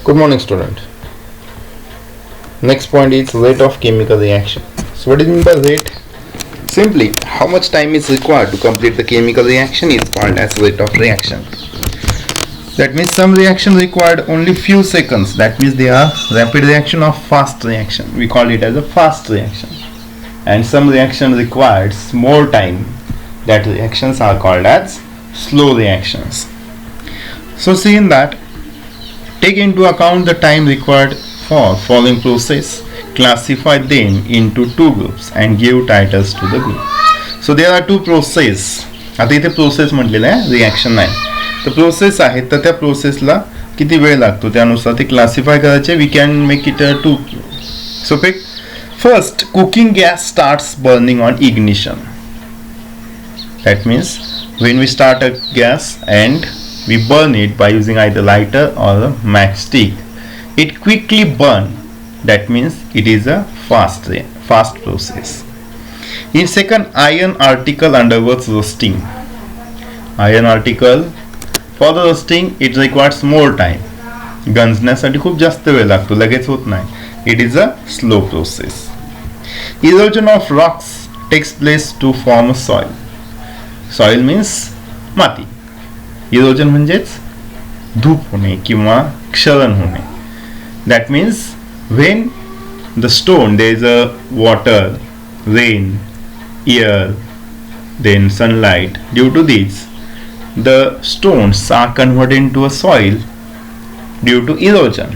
Good morning, student. Next point is rate of chemical reaction. So what do you mean by rate? Simply, how much time is required to complete the chemical reaction is called as rate of reaction. That means some reaction required only few seconds. That means they are rapid reaction or fast reaction. We call it as a fast reaction. And some reaction requires more time. That reactions are called as slow reactions. So see in that, take into account the time required for following process, classify them into two groups and give titles to the group. So there are two process. आता इथे process म्हटलेलं आहे, reaction नाही. तर process आहेत, तर त्या प्रोसेसला किती वेळ लागतो त्यानुसार ते क्लासिफाय करायचे. We can make it to. So pick first, cooking gas starts burning on ignition. That means when we start a gas and we burn it by using either lighter or a matchstick, it quickly burn. That means it is a fast process. In second, iron article undergoes roasting. Iron article, for the roasting it requires more time. गंजण्यासाठी खूप जास्त वेळ लागतो, लगेच होत नाही. It is a slow process. Erosion of rocks takes place to form a soil. Soil means माती. Erosion म्हणजेच धूप होणे किंवा क्षरण होणे. That means when the stone there is a water, rain, air, then sunlight, due to this the stones are converted into a soil due to erosion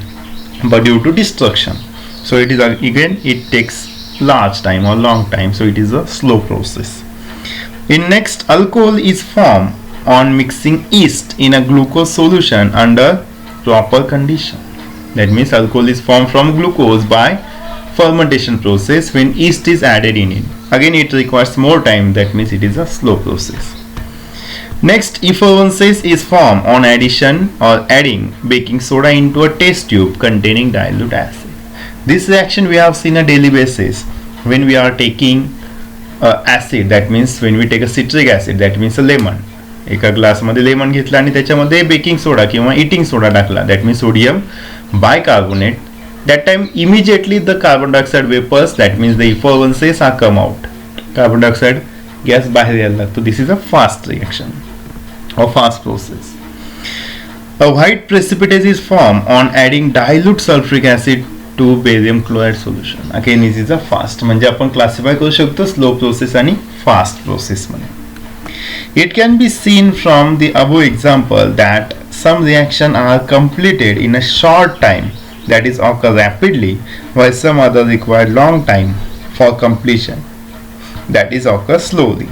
but due to destruction. So it is again, it takes large time or long time, so it is a slow process. In next, alcohol is formed on mixing yeast in a glucose solution under proper condition. That means alcohol is formed from glucose by fermentation process when yeast is added in it. Again, it requires more time. That means it is a slow process. Next, effervescence is formed on addition or adding baking soda into a test tube containing dilute acid. This reaction we have seen on a daily basis when we are taking acid. That means when we take a citric acid, that means a lemon. एका ग्लासमध्ये lemon घेतला आणि त्याच्यामध्ये baking सोडा किंवा eating soda टाकला. That means sodium bicarbonate. That time immediately the carbon dioxide vapours, that means the effervescences are come out. Carbon dioxide gas बाहेर यायला लागतो. This is a fast reaction or fast process. A white precipitate is formed on adding dilute sulfuric acid to barium chloride solution. Again, this is a fast. म्हणजे आपण classify करू शकतो slow process आणि fast process मध्ये. It can be seen from the above example that some reaction are completed in a short time, that is occur rapidly, while some other require long time for completion, that is occur slowly.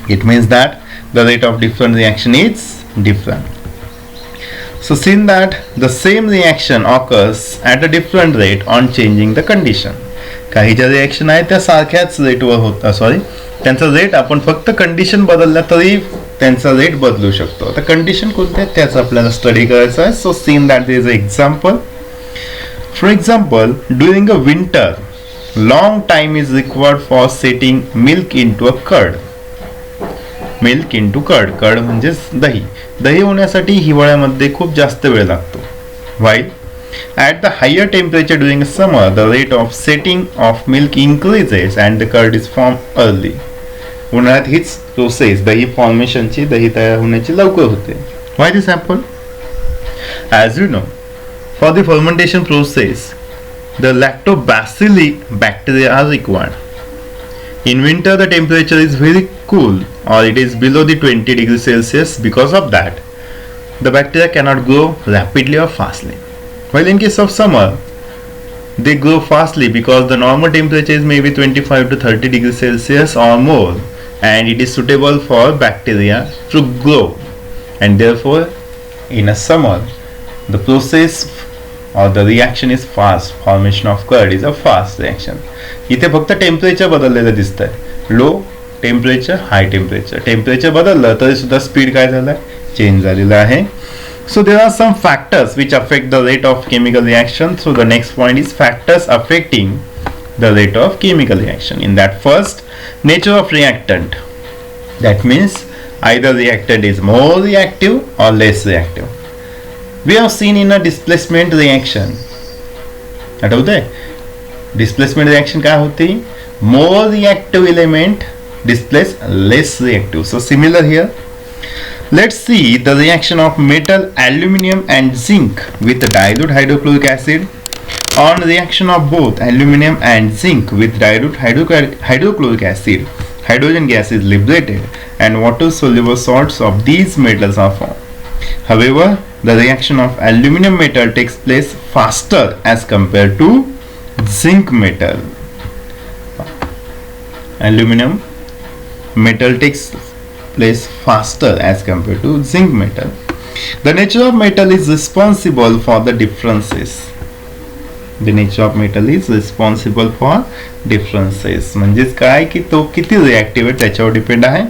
It means that the rate of different reaction is different. So since that the same reaction occurs at a different rate on changing the condition. काही ज्या reaction आहेत त्या सारख्याच रेटवर होतात, sorry त्यांचा rate आपण फक्त condition बदलला तरी त्यांचा रेट बदलू शकतो. आता कंडिशन कोणत्या आहेत त्याचा आपल्याला स्टडी करायचा आहे. So seen that there is a example. For example, during a winter long time is required for setting milk into a curd. Milk into curd. Curd म्हणजेच दही. दही होण्यासाठी हिवाळ्यामध्ये खूप जास्त वेळ लागतो. While at the higher temperature during summer the rate of setting of milk increases and the curd is form early. उन्हाळ्यात हीच प्रोसेस दही फॉर्मेशनची, दही तयार होण्याची लवकर होते. Why this happen? As you know, for the fermentation process the lactobacillic bacteria are required. In winter, the temperature is very cool or it is below the 20 degrees Celsius. Because of that, the bacteria cannot grow rapidly or fastly. While in case of summer, they grow fastly because the normal temperature is maybe 25 to 30 degrees Celsius or more, and it is suitable for bacteria to grow. And therefore, in a summer, the process or the reaction is fast. Formation of curd is a fast reaction. इथे फक्त temperature बदललेलं दिसतंय. Low temperature, high temperature. Temperature बदललं तरी सुद्धा speed काय झालं, change झालेलं आहे. So there are some factors which affect the rate of chemical reaction. So the next point is factors affecting the rate of chemical reaction. In that, first, nature of reactant. That means either reactant is more reactive or less reactive. We have seen in a displacement reaction. आठवतंय displacement reaction काय होती? More reactive element displace less reactive. So similar here. Let's see the reaction of metal aluminum and zinc with dilute hydrochloric acid. On reaction of both aluminum and zinc with dilute hydrochloric acid, hydrogen gas is liberated and water soluble salts of these metals are formed. However, the reaction of aluminum metal takes place faster as compared to zinc metal. Aluminum metal takes place faster as compared to zinc metal. The nature of metal is responsible for the differences. The nature of metal is responsible for differences. म्हणजेच काय की तो किती reactive आहे त्याच्यावर depend आहे.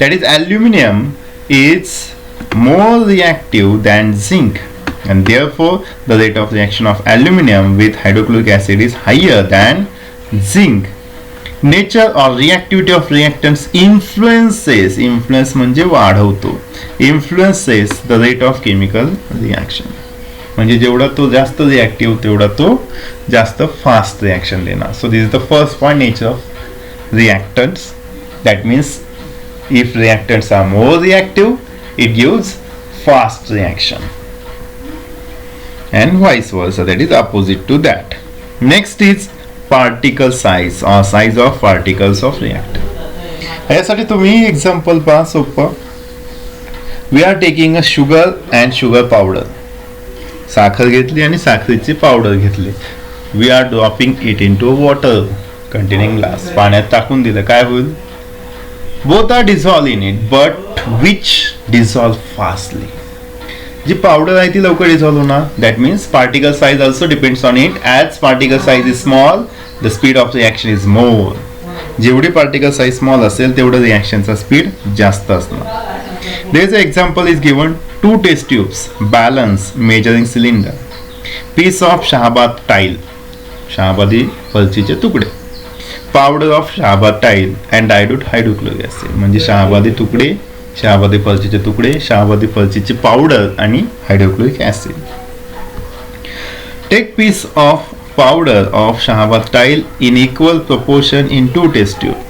That is aluminum is more reactive than zinc and therefore the rate of reaction of aluminum with hydrochloric acid is higher than zinc. Nature or reactivity of reactants influences, influence म्हणजे वाढवतो, influences the rate of chemical reaction. म्हणजे जेवढा तो जास्त reactive तेवढा तो जास्त fast reaction देणार. So this is the first point, nature of reactants. That means if reactants are more reactive it gives fast reaction and vice versa, that is opposite to that. Next is particle size or size of particles of reactor. यासाठी तुम्ही example पहा सोपं. We are taking a sugar and sugar powder. साखर घेतली आणि साखरेची powder घेतली. We are dropping it in to water containing glass. पाण्यात टाकून दिलं काय होईल? Both are dissolve in it but which dissolve fastly. जी पावडर आहे ती लवकर डिझॉल्व होणार. That means particle size also depends on it. As particle size is small the speed of reaction is more. जेवढी पार्टिकल साइज स्मॉल असेल तेवढं रिॲक्शनचा speed जास्त असणार. There is a example is given. 2 test tubes, balance, measuring cylinder, piece of Shahabad tile, शहाबादी फरचीचे तुकडे, powder of Shahabad tile and dilute hydrochloric acid. म्हणजे शहाबादी तुकडे, शहाबादी फरचीचे तुकडे, शहाबादी फरचीची पावडर आणि hydrochloric acid. Take piece of powder of Shahabad tile in equal proportion in 2 test tube.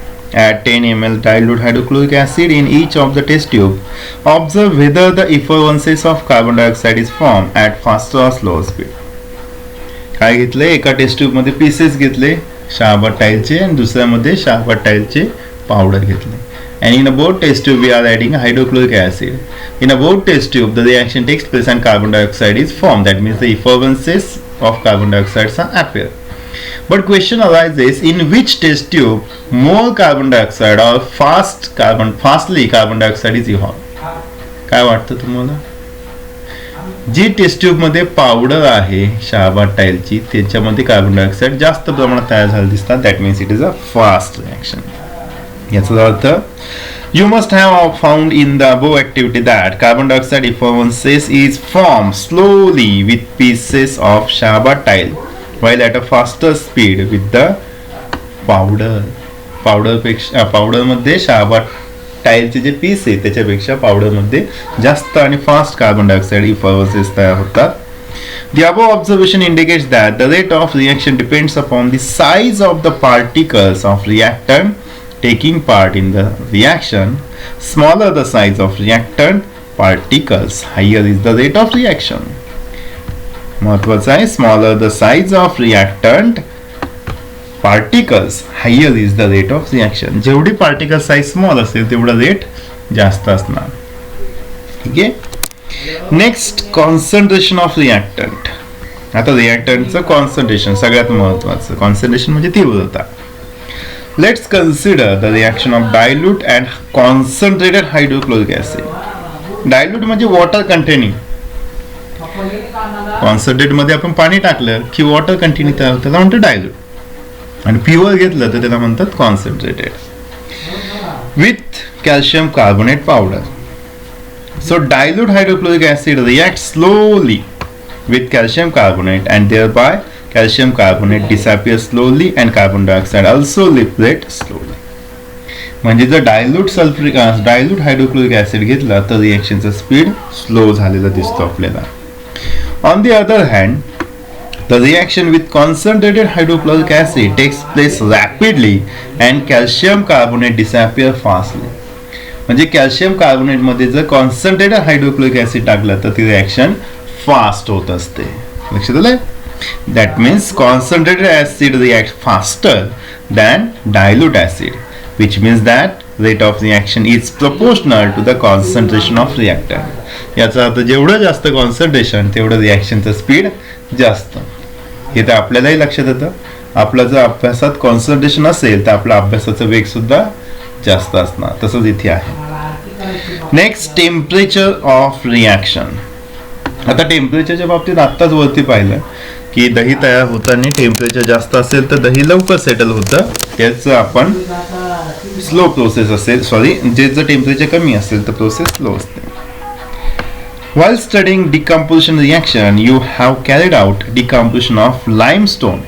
Add 10 ml dilute hydrochloric acid in each of the test tube. Observe whether the effervescence of carbon dioxide is formed at faster or slower speed. काय घेतले? एका taste tube मध्ये pieces घेतले शहाबाद टाईलचे आणि दुसऱ्यामध्ये Shahabad टाईलचे powder घेतले. And in a both test tube we are adding hydrochloric acid. In a both test tube the reaction takes place and carbon dioxide is formed. That means the effervescence of carbon dioxide appear. But question arises, in which test tube more carbon dioxide or fastly carbon dioxide is evolved? काय वाटतं तुम्हाला? जी taste tube मध्ये powder आहे शहाबाद टाईलची त्याच्यामध्ये carbon dioxide जास्त प्रमाणात तयार झाले दिसतात. That means it is a fast reaction. याचा अर्थ you must have found in the above activity that carbon dioxide effervescence is formed slowly with pieces of Shahabad tile while at a faster speed with the powder. Powder मध्ये शहाबाद टाईलचे जे piece आहे त्याच्यापेक्षा powder मध्ये जास्त आणि fast carbon dioxide effervescence तयार होतात. The above observation indicates that the rate of reaction depends upon the size of the particles of reactant taking part in the reaction. Smaller the size of reactant particles, higher is the rate of reaction. महत्वाचं आहे, smaller the size of reactant particles, higher is the rate of reaction. जेवढी particle size small असेल तेवढा rate जास्त असणार. ठीक आहे. Next concentration of reactant. आता रिॲक्टंटचं कॉन्सन्ट्रेशन सगळ्यात महत्वाचं. कॉन्सन्ट्रेशन म्हणजे तीव्रता. Let's consider the reaction of dilute and concentrated hydrochloric acid. Dilute म्हणजे वॉटर कंटेनिंग. कॉन्सन्ट्रेट मध्ये आपण पाणी टाकलं की वॉटर कंटेनिंग तयार होतं, त्याला म्हणतो डायल्यूट. आणि प्युअर घेतलं तर त्याला म्हणतात concentrated. With calcium carbonate powder. So dilute hydrochloric acid react slowly with calcium carbonate and thereby calcium carbonate disappears slowly and carbon dioxide also liberate slowly. म्हणजे जर डायल्यूट हायड्रोक्लोरिक ऍसिड घेतला तर रिएक्शनचा speed slow झालेला दिसतो आपल्याला. On the other hand, the reaction with concentrated hydrochloric acid takes place rapidly and calcium carbonate disappear fastly. म्हणजे calcium carbonate मध्ये जर कॉन्सन्ट्रेटेड हायड्रोक्लोरिक ऍसिड टाकलं तर ती रिएक्शन फास्ट होत असते. लक्षात आलंय? That means concentrated acid react faster than dilute acid, which means that rate of reaction is proportional to the concentration of reactant. याचा अर्थ जेवढं जास्त कॉन्सन्ट्रेशन तेवढं रिएक्शनचं स्पीड जास्त. हे तर आपल्यालाही लक्षात येतं. आपला जर अभ्यासात कॉन्सन्ट्रेशन असेल तर आपला अभ्यासाचा वेग सुद्धा जास्त असणार. तसंच इथे आहे. Next, temperature of reaction. आता टेम्परेचरच्या बाबतीत आत्ताच वरती पाहिलं की दही तयार होताना टेम्परेचर जास्त असेल तर दही लवकर सेटल होतं. त्याचं आपण स्लो प्रोसेस असेल, जे जर टेम्परेचर कमी असेल तर प्रोसेस स्लो असते. While studying decomposition reaction, you have carried out decomposition of limestone.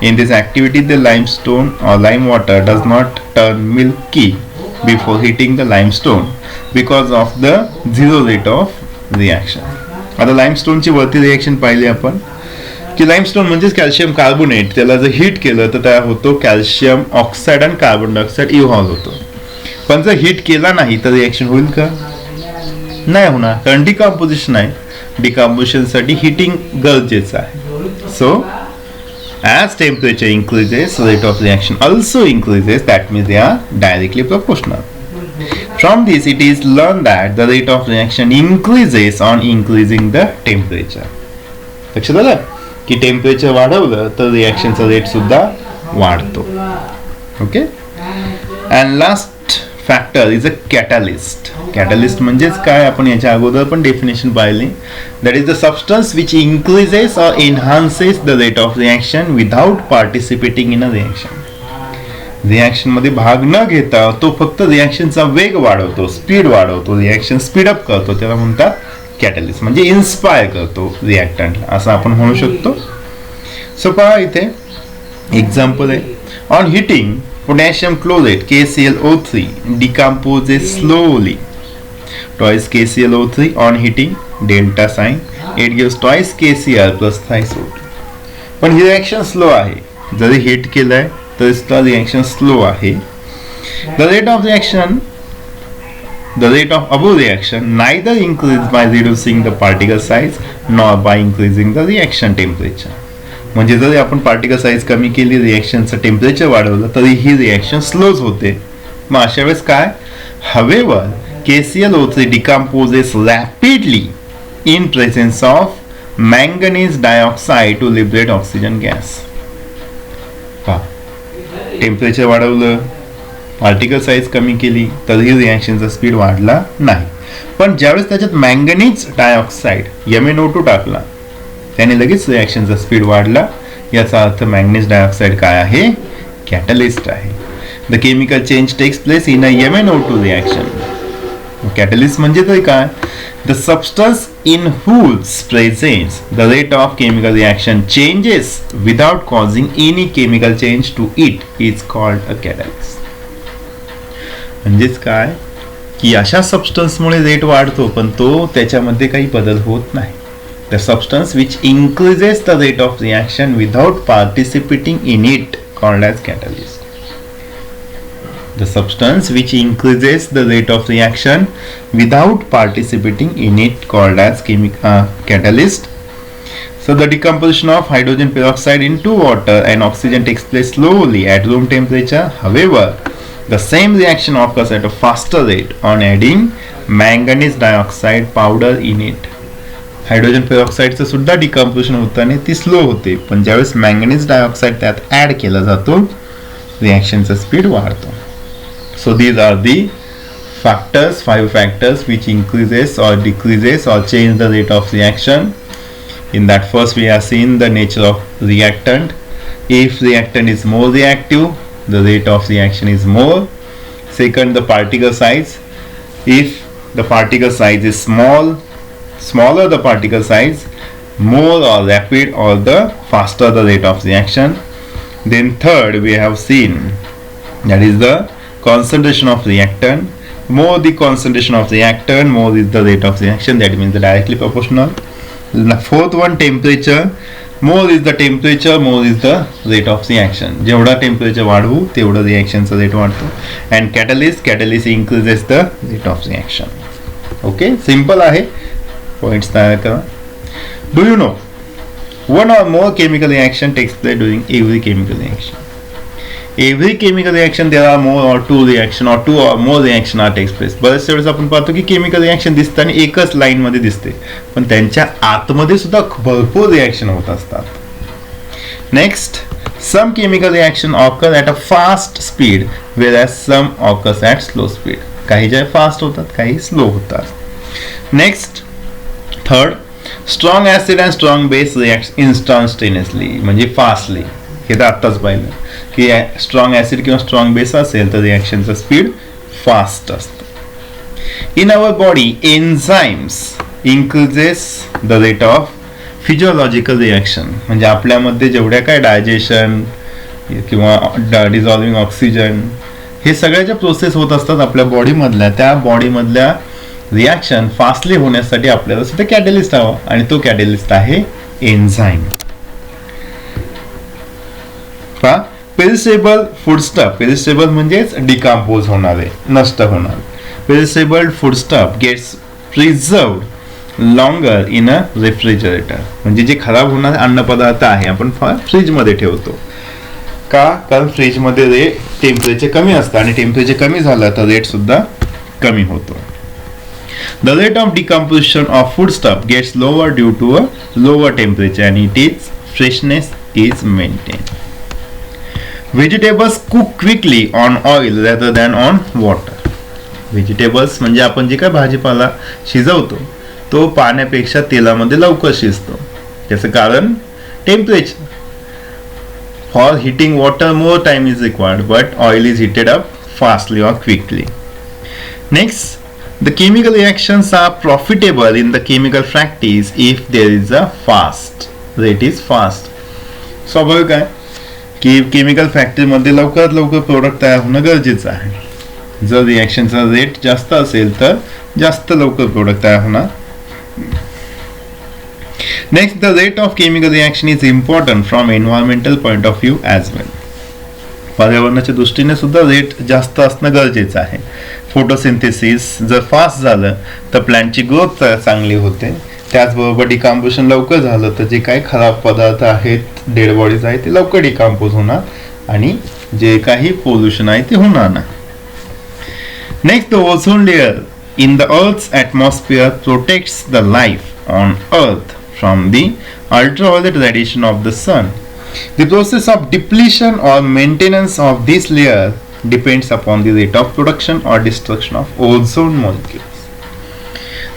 In this activity, the limestone or lime water does not turn milky before heating the limestone because of the zero rate of reaction. आता limestone ची वरती reaction पाहिली आपण की limestone म्हणजेच calcium carbonate, त्याला जर heat केलं तर तयार होतो कॅल्शियम ऑक्साईड आणि कार्बन डायऑक्साईड इव्हॉल्व होतो. पण जर हीट केला नाही तर रिएक्शन होईल का? नाही होणार, कारण डिकम्पोजिशन आहे. डिकम्पोजिशन साठी हिटिंग गरजेचं आहे. So as temperature increases, rate of reaction also increases. That means they are directly proportional. From this, it is learned that the rate of reaction increases on increasing the temperature. लक्षात आलं की temperature वाढवलं तर रिॲक्शनचा rate सुद्धा वाढतो. Okay. And last factor is a catalyst. Catalyst म्हणजेच काय, आपण याच्या अगोदर पण डेफिनेशन पाहिली. That is the substance which increases or enhances the rate of reaction without participating in a reaction. Reaction मध्ये भाग न घेता तो फक्त रिॲक्शनचा वेग वाढवतो, स्पीड वाढवतो, रिॲक्शन स्पीडअप करतो. त्याला म्हणतात कॅटलिस्ट, म्हणजे इन्स्पायर करतो रिॲक्टंटला, असं आपण म्हणू शकतो. सो पहा इथे एक्झाम्पल आहे. On heating potassium chlorate KClO3 decomposes slowly twice KClO3 on heating, delta sign, it gives twice KCl plus thiazole. पण ही रिएक्शन स्लो आहे. जरी हीट केलंय तरी सुद्धा रिएक्शन स्लो आहे. The rate of above reaction neither increases by reducing the particle size nor by increasing the reaction temperature. म्हणजे जरी आपण पार्टिकल साईज कमी केली, रिएक्शनचं टेम्परेचर वाढवलं तरी ही रिएक्शन स्लोच होते. मग अशा वेळेस काय, however KClO3 decomposes rapidly in presence of manganese dioxide to liberate oxygen gas. Temperature वाढवलं, पार्टिकल साईज कमी केली तरीही रिएक्शनचा स्पीड वाढला नाही. पण ज्यावेळेस त्याच्यात मँगनीज डायऑक्साईड MnO2 टाकला त्याने लगेच रिॲक्शनचा स्पीड वाढला. याचा अर्थ मॅंगनीज डायऑक्साईड काय आहे, कॅटलिस्ट आहे. The chemical change takes place in a MnO2 reaction. Catalyst म्हणजे तरी काय, the substance in whose presence the rate of chemical reaction changes without causing any chemical change to it is called a catalyst. म्हणजेच काय की अशा सबस्टन्समुळे rate वाढतो पण तो त्याच्यामध्ये काही बदल होत नाही. The substance which increases the rate of reaction without participating in it called as catalyst. The substance which increases the rate of reaction without participating in it called as catalyst. So the decomposition of hydrogen peroxide into water and oxygen takes place slowly at room temperature. However, the same reaction occurs at a faster rate on adding manganese dioxide powder in it. Hydrogen पेरॉक्साईडचं सुद्धा decomposition होताना ती slow होते, पण ज्यावेळेस manganese dioxide त्यात add केला जातो रिॲक्शनचा स्पीड वाढतो. So these are the factors, 5 factors which increases or decreases or change the rate of reaction. In that first we have seen the nature of reactant. If reactant is more reactive, the rate of reaction is more. Second, the particle size. If the particle size is smaller the particle size, more or rapid or the faster the rate of reaction. Then third we have seen that is the concentration of reactant. More the concentration of reactant, more is the rate of reaction. That means the directly proportional. Fourth one, temperature. More is the temperature, more is the rate of reaction. जेवढा temperature वाढवू तेवढं रिॲक्शनचा rate वाढतो. And catalyst increases the rate of reaction. Okay, simple आहे. Points तयार करा. Do you know one or more chemical reaction takes place during every chemical reaction? Every chemical reaction there are more or two or more reaction are takes place. बरेचसे वेळेस आपण पाहतो की chemical reaction दिसताना एकच line मध्ये दिसते, पण त्यांच्या आतमध्ये सुद्धा भरपूर रिॲक्शन होत असतात. Next, some chemical reaction occur at a fast speed whereas some occurs at slow speed. काही ज्या फास्ट होतात, काही स्लो होतात. Next, third, strong acid and strong base react instantaneously, म्हणजे फास्टली. हे तर आत्ताच पाहिलं की स्ट्रॉंग ऍसिड किंवा स्ट्रॉंग बेस असेल तर रिॲक्शनचा स्पीड फास्ट असतो. In our body enzymes increases the rate of physiological reaction, म्हणजे आपल्यामध्ये जेवढ्या काय डायजेशन किंवा डिझॉल्विंग ऑक्सिजन हे सगळ्या ज्या प्रोसेस होत असतात आपल्या बॉडीमधल्या, त्या बॉडीमधल्या रिॲक्शन फास्टली होण्यासाठी आपल्याला सुद्धा कॅटलिस्ट हवा, आणि तो कॅटलिस्ट आहे एन्झाइम. पेरिसेबल फूडस्टफ, पेरिसेबल म्हणजेच डिकम्पोज होणारे, नष्ट होणारे. Perishable foodstuff gets preserved longer in a refrigerator, म्हणजे जे खराब होणारे अन्नपदार्थ आहे आपण फ्रीज मध्ये ठेवतो. का? कारण फ्रीज मध्ये टेम्परेचर कमी असतं, आणि टेम्परेचर कमी झालं तर रेट सुद्धा कमी होतो. The rate of decomposition of foodstuff gets lower due to a lower temperature and its freshness is maintained. Vegetables cook quickly on oil rather than on water. Vegetables म्हणजे आपण जे काय भाजीपाला शिजवतो तो पाण्यापेक्षा तेलामध्ये लवकर शिजतो. त्याचं कारण temperature. For heating water more time is required, but oil is heated up fastly or quickly. Next, the chemical reactions are profitable in the chemical practice if there is a fast rate is fast. स्वाभाविक आहे की chemical फॅक्टरीमध्ये लवकरात लवकर product तयार होणं गरजेचं आहे. जर रिॲक्शनचा रेट जास्त असेल तर जास्त लवकर प्रोडक्ट तयार होणार. Next, the rate of chemical reaction is important from environmental point of view as well. पर्यावरणाच्या दृष्टीने सुद्धा रेट जास्त असणं गरजेचं आहे. फोटोसिंथेसिस जर फास्ट झालं तर प्लांटची ग्रोथ चांगली होते. त्याचबरोबर डिकम्पोजिशन लवकर झालं तर जे काही खराब पदार्थ आहेत, डेड बॉडीज आहेत, ते लवकर डिकम्पोज होणार आणि जे काही पोल्युशन आहे ते होणार नाही. Next, the ozone layer in the earth's atmosphere protects the life on earth from the ultraviolet radiation of the sun. The process of depletion or maintenance of this layer depends upon the rate of production or destruction of ozone molecules.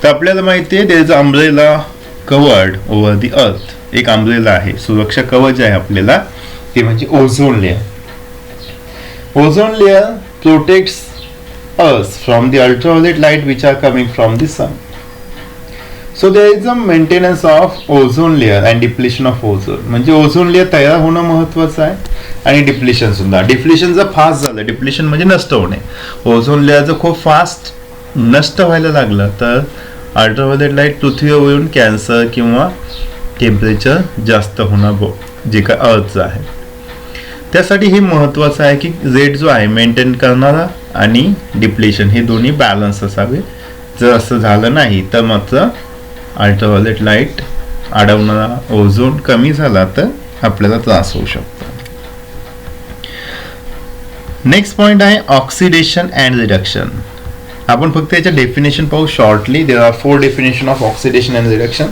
तर आपल्याला माहिती आहे there is an umbrella covered over the earth. एक umbrella आहे, सुरक्षा कवच आहे आपल्याला, ते म्हणजे ozone layer. Ozone layer protects us from the ultraviolet light which are coming from the sun. So there is a maintenance of ozone layer and depletion of ozone. म्हणजे ozone layer तयार होणं महत्वाचं आहे आणि डिप्लेशन सुद्धा. Depletion जर fast झालं, depletion म्हणजे नष्ट होणे, ओझोन लेअर जर खूप फास्ट नष्ट व्हायला लागलं तर अल्ट्राव्हायोलेट लाईट पृथ्वीवर येऊन कॅन्सर किंवा टेम्परेचर जास्त होणार जे काय अर्थचं आहे. त्यासाठी हे महत्वाचं आहे की रेट जो आहे मेंटेन करणारा आणि डिप्लेशन हे दोन्ही बॅलन्स असावे. जर असं झालं नाही तर मात्र अल्ट्राव्हायोलेट लाईट अडवणारा ओझोन कमी झाला तर आपल्याला त्रास होऊ शकतो. नेक्स्ट पॉइंट आहे ऑक्सिडेशन अँड रिडक्शन. आपण फक्त याच्या डेफिनेशन पाहू shortly. There are 4 definition of oxidation and reduction,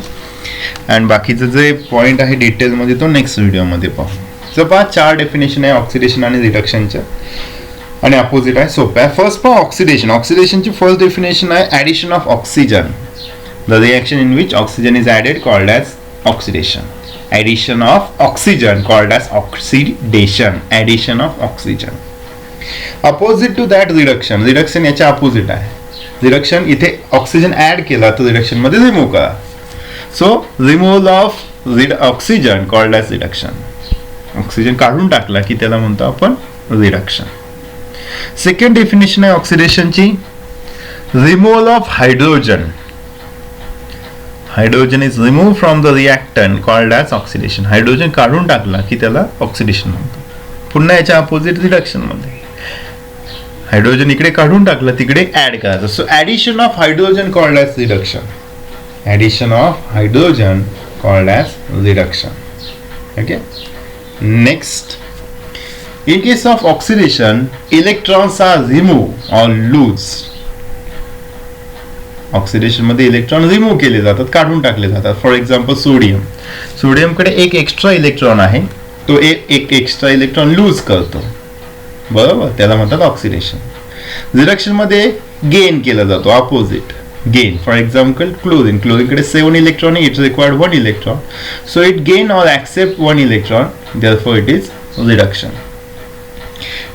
and बाकीचं जे पॉइंट आहे डिटेलमध्ये तो नेक्स्ट व्हिडिओमध्ये पाहू. तर पहा 4 डेफिनेशन आहे ऑक्सिडेशन आणि रिडक्शनच्या, आणि अपोजिट आहे सोप्या. फर्स्ट पहा ऑक्सिडेशन. ऑक्सिडेशनची फर्स्ट डेफिनेशन आहे addition of oxygen. The reaction in which oxygen is added called as oxidation. Addition of oxygen called as oxidation. Addition of oxygen. Opposite to that reduction. Reduction याच्या opposite आहे. Reduction इथे oxygen add केला तर reduction मध्ये remove करा. So removal of oxygen called as reduction. Oxygen काढून टाकला की त्याला म्हणतो आपण रिडक्शन. सेकंड डेफिनेशन आहे ऑक्सिडेशनची, removal of hydrogen. Hydrogen is remove from the reactant called as oxidation. Hydrogen काढून टाकला की त्याला ऑक्सिडेशन म्हणतो. पुन्हा याच्या अपोजिट रिडक्शन मध्ये हायड्रोजन इकडे काढून टाकलं तिकडे ऍड करायचं. So addition of hydrogen called as reduction. Addition of hydrogen called as reduction. Okay. Next, in case of oxidation electrons are removed or lose. Oxidation मध्ये इलेक्ट्रॉन रिमूव्ह केले जातात, काढून टाकले जातात. फॉर एक्झाम्पल सोडियम कडे एक extra electron आहे, तो एक एक्स्ट्रा इलेक्ट्रॉन लूज करतो, बरोबर, त्याला म्हणतात ऑक्सिडेशन. रिडक्शन मध्ये गेन केला जातो, opposite gain. For example chlorine कडे 7 electron, it required 1 electron, so it gain or accept 1 electron, therefore it is reduction.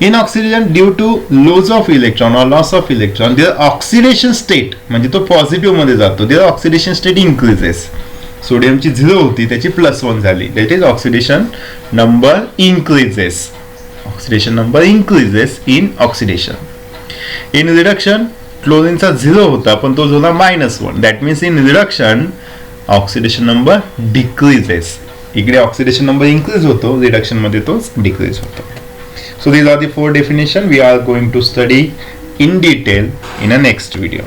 In oxidation, due to loss of electron or loss of electron, their oxidation state म्हणजे तो positive मध्ये जातो, their oxidation state increases. सोडियमची 0 होती त्याची +1 झाली, that is oxidation number increases. Oxidation number increases in oxidation. In reduction, क्लोरीनचा 0 होता पण तो झाला -1, that means in reduction oxidation number decreases. इकडे oxidation number increase होतो, reduction मध्ये तो decrease होतो. So these are the 4 definitions we are going to study in detail in a next video.